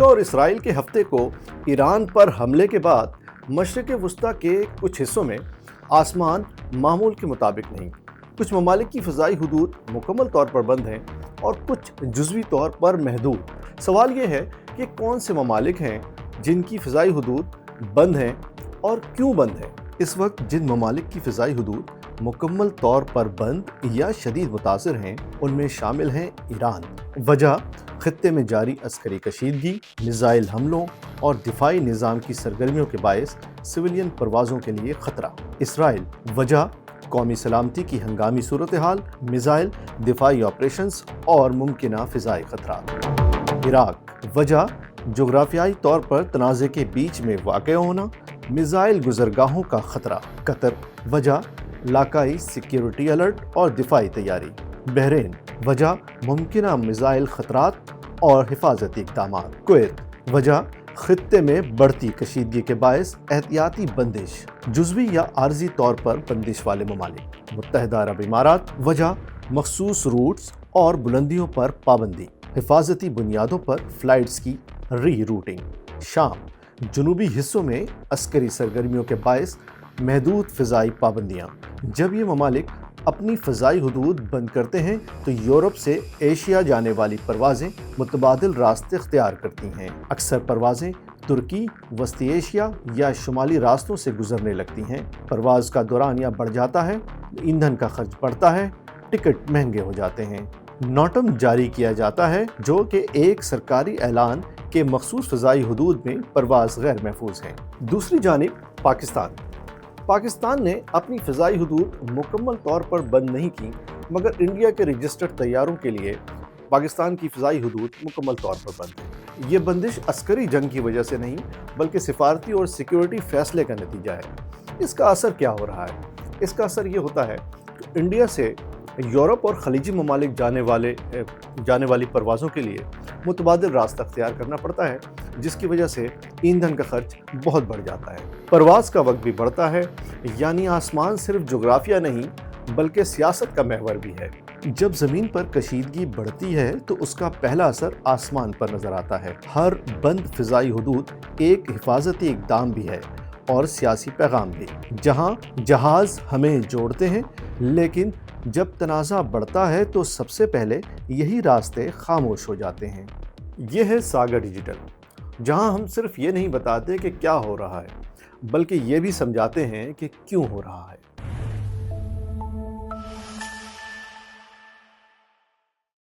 امریکہ اور اسرائیل کے ہفتے کو ایران پر حملے کے بعد مشرق وسطیٰ کے کچھ حصوں میں آسمان معمول کے مطابق نہیں۔ کچھ ممالک کی فضائی حدود مکمل طور پر بند ہیں اور کچھ جزوی طور پر محدود۔ سوال یہ ہے کہ کون سے ممالک ہیں جن کی فضائی حدود بند ہیں اور کیوں بند ہیں؟ اس وقت جن ممالک کی فضائی حدود مکمل طور پر بند یا شدید متاثر ہیں ان میں شامل ہیں ایران۔ وجہ خطے میں جاری عسکری کشیدگی، میزائل حملوں اور دفاعی نظام کی سرگرمیوں کے باعث سویلین پروازوں کے لیے خطرہ۔ اسرائیل، وجہ قومی سلامتی کی ہنگامی صورتحال، میزائل دفاعی آپریشنز اور ممکنہ فضائی خطرات۔ عراق، وجہ جغرافیائی طور پر تنازع کے بیچ میں واقع ہونا، میزائل گزرگاہوں کا خطرہ۔ قطر، وجہ علاقائی سیکیورٹی الرٹ اور دفاعی تیاری۔ بحرین، وجہ ممکنہ میزائل خطرات اور حفاظتی اقدامات۔ کویت، وجہ خطے میں بڑھتی کشیدگی کے باعث احتیاطی بندش، جزوی یا عارضی طور پر بندش والے ممالک۔ متحدہ عرب امارات، وجہ مخصوص روٹس اور بلندیوں پر پابندی، حفاظتی بنیادوں پر فلائٹس کی ری روٹنگ۔ شام، جنوبی حصوں میں عسکری سرگرمیوں کے باعث محدود فضائی پابندیاں۔ جب یہ ممالک اپنی فضائی حدود بند کرتے ہیں تو یورپ سے ایشیا جانے والی پروازیں متبادل راستے اختیار کرتی ہیں۔ اکثر پروازیں ترکی، وسطی ایشیا یا شمالی راستوں سے گزرنے لگتی ہیں۔ پرواز کا دورانیہ بڑھ جاتا ہے، ایندھن کا خرچ بڑھتا ہے، ٹکٹ مہنگے ہو جاتے ہیں۔ نوٹم جاری کیا جاتا ہے جو کہ ایک سرکاری اعلان کے مخصوص فضائی حدود میں پرواز غیر محفوظ ہیں۔ دوسری جانب پاکستان نے اپنی فضائی حدود مکمل طور پر بند نہیں کی، مگر انڈیا کے رجسٹرڈ طیاروں کے لیے پاکستان کی فضائی حدود مکمل طور پر بند ہے۔ یہ بندش عسکری جنگ کی وجہ سے نہیں بلکہ سفارتی اور سیکیورٹی فیصلے کا نتیجہ ہے۔ اس کا اثر کیا ہو رہا ہے؟ اس کا اثر یہ ہوتا ہے کہ انڈیا سے یورپ اور خلیجی ممالک جانے والی پروازوں کے لیے متبادل راستہ اختیار کرنا پڑتا ہے، جس کی وجہ سے ایندھن کا خرچ بہت بڑھ جاتا ہے۔ پرواز کا وقت بھی بڑھتا ہے، یعنی آسمان صرف جغرافیہ نہیں بلکہ سیاست کا محور بھی ہے۔ جب زمین پر کشیدگی بڑھتی ہے تو اس کا پہلا اثر آسمان پر نظر آتا ہے۔ ہر بند فضائی حدود ایک حفاظتی اقدام بھی ہے اور سیاسی پیغام بھی۔ جہاں جہاز ہمیں جوڑتے ہیں، لیکن جب تنازع بڑھتا ہے تو سب سے پہلے یہی راستے خاموش ہو جاتے ہیں۔ یہ ہے ساگا ڈیجیٹل، جہاں ہم صرف یہ نہیں بتاتے کہ کیا ہو رہا ہے بلکہ یہ بھی سمجھاتے ہیں کہ کیوں ہو رہا ہے۔